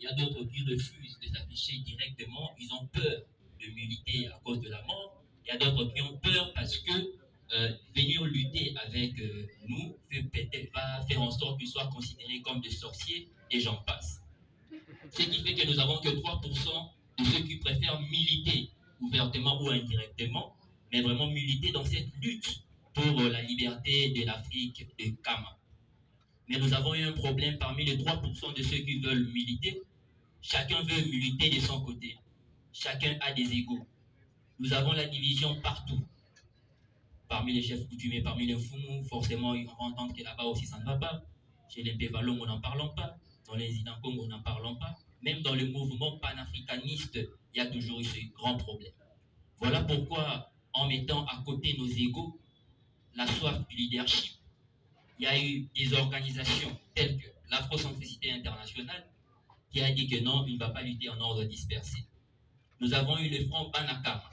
Il y a d'autres qui refusent de s'afficher directement. Ils ont peur de militer à cause de la mort. Il y a d'autres qui ont peur parce que venir lutter avec nous peut-être pas faire en sorte qu'ils soient considérés comme des sorciers et j'en passe. Ce qui fait que nous avons que 3% de ceux qui préfèrent militer ouvertement ou indirectement, mais vraiment militer dans cette lutte pour la liberté de l'Afrique de Kama. Mais nous avons eu un problème parmi les 3% de ceux qui veulent militer. Chacun veut militer de son côté. Chacun a des égos. Nous avons la division partout. Parmi les chefs coutumiers, parmi les Fumu, forcément, on va entendre que là-bas aussi, ça ne va pas. Chez les Pévalons, on n'en parlons pas. Dans les Inankong, on n'en parlons pas. Même dans le mouvement panafricaniste, il y a toujours eu ce grand problème. Voilà pourquoi, en mettant à côté nos égos, la soif du leadership, il y a eu des organisations telles que l'Afrocentricité internationale qui a dit que non, il ne va pas lutter en ordre dispersé. Nous avons eu le Front Banakama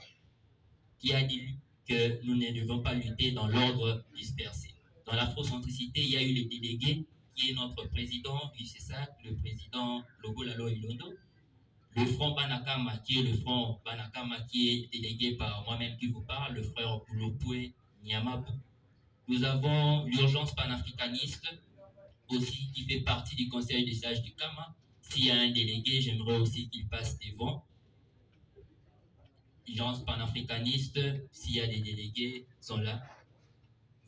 qui a dit que nous ne devons pas lutter dans l'ordre dispersé. Dans l'afrocentricité, il y a eu le délégué qui est notre président, c'est ça, le président Logolalo Ilondo. Le Front Banakama qui est le Front Banakama qui est délégué par moi-même qui vous parle, le frère Boulopoué Nyamabu. Nous avons l'urgence panafricaniste aussi qui fait partie du Conseil des sages du Kama. S'il y a un délégué, j'aimerais aussi qu'il passe devant. L'urgence panafricaniste, s'il y a des délégués, sont là.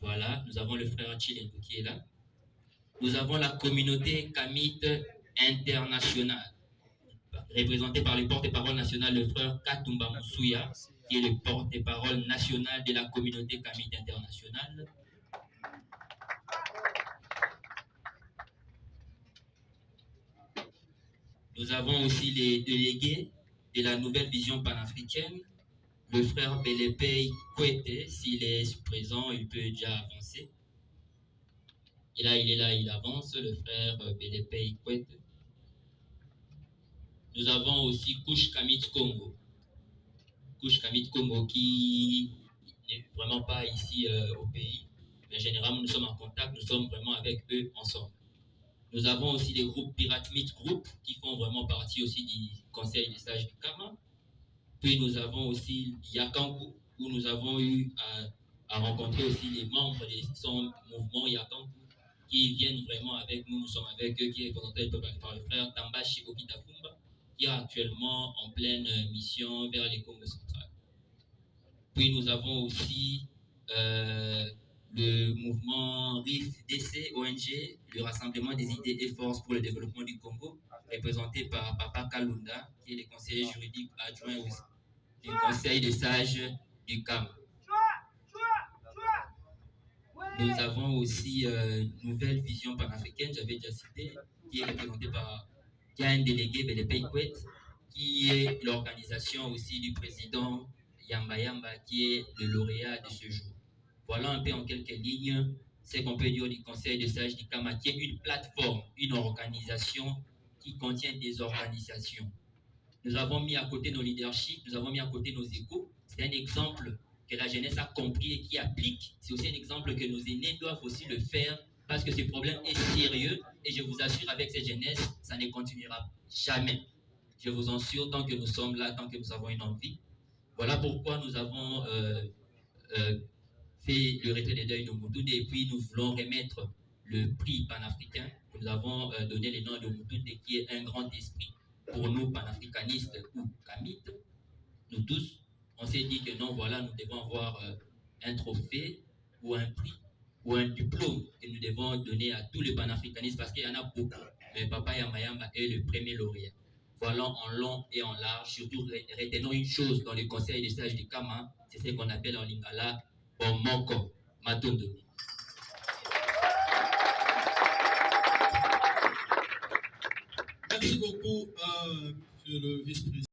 Voilà, nous avons le frère Chilengo qui est là. Nous avons la communauté kamite internationale, représentée par le porte-parole national, le frère Katumba Moussouya, qui est le porte-parole national de la communauté kamite internationale. Nous avons aussi les délégués de la nouvelle vision panafricaine, le frère Belepei Kwete, s'il est présent, il peut déjà avancer. Et là, il est là, il avance, le frère Belepei Kwete. Nous avons aussi Kush Kamit Congo. Kush Kamit Congo qui n'est vraiment pas ici au pays, mais généralement nous sommes en contact, nous sommes vraiment avec eux ensemble. Nous avons aussi des groupes Pirate Meet Group qui font vraiment partie aussi du Conseil des sages du Kama. Puis nous avons aussi Yakangu, où nous avons eu à rencontrer aussi les membres de son mouvement Yakangu qui viennent vraiment avec nous. Nous sommes avec eux, qui est représenté par le frère Tambashi Okitafumba, qui est actuellement en pleine mission vers les Congo central. Puis nous avons aussi le mouvement RIF-DC ONG, le Rassemblement des idées et forces pour le développement du Congo, représenté par Papa Kalunda, qui est le conseiller juridique adjoint du Conseil des sages du CAM. Nous avons aussi Nouvelle Vision panafricaine, j'avais déjà cité, qui est représentée par, qui a un délégué, Belepei Kwet, qui est l'organisation aussi du président Yamba Yamba, qui est le lauréat de ce jour. Voilà un peu en quelques lignes ce qu'on peut dire du Conseil des sages du Kama, qui est une plateforme, une organisation qui contient des organisations. Nous avons mis à côté nos leaderships, nous avons mis à côté nos échos. C'est un exemple que la jeunesse a compris et qui applique. C'est aussi un exemple que nos aînés doivent aussi le faire parce que ce problème est sérieux et je vous assure, avec cette jeunesse, ça ne continuera jamais. Je vous assure, tant que nous sommes là, tant que nous avons une envie. Voilà pourquoi nous avons fait le retrait des deuils de Moutounde et puis nous voulons remettre le prix panafricain. Nous avons donné le nom de Moutounde qui est un grand esprit pour nous panafricanistes ou kamites. Nous tous, on s'est dit que non, voilà, nous devons avoir un trophée ou un prix ou un diplôme que nous devons donner à tous les panafricanistes parce qu'il y en a beaucoup. Mais Papa Yamayamba est le premier lauréat. Voilà en long et en large. Surtout, retenons une chose dans le conseil des sages du Kama, c'est ce qu'on appelle en lingala Bomoko Matondoni. Merci beaucoup, monsieur le vice-président.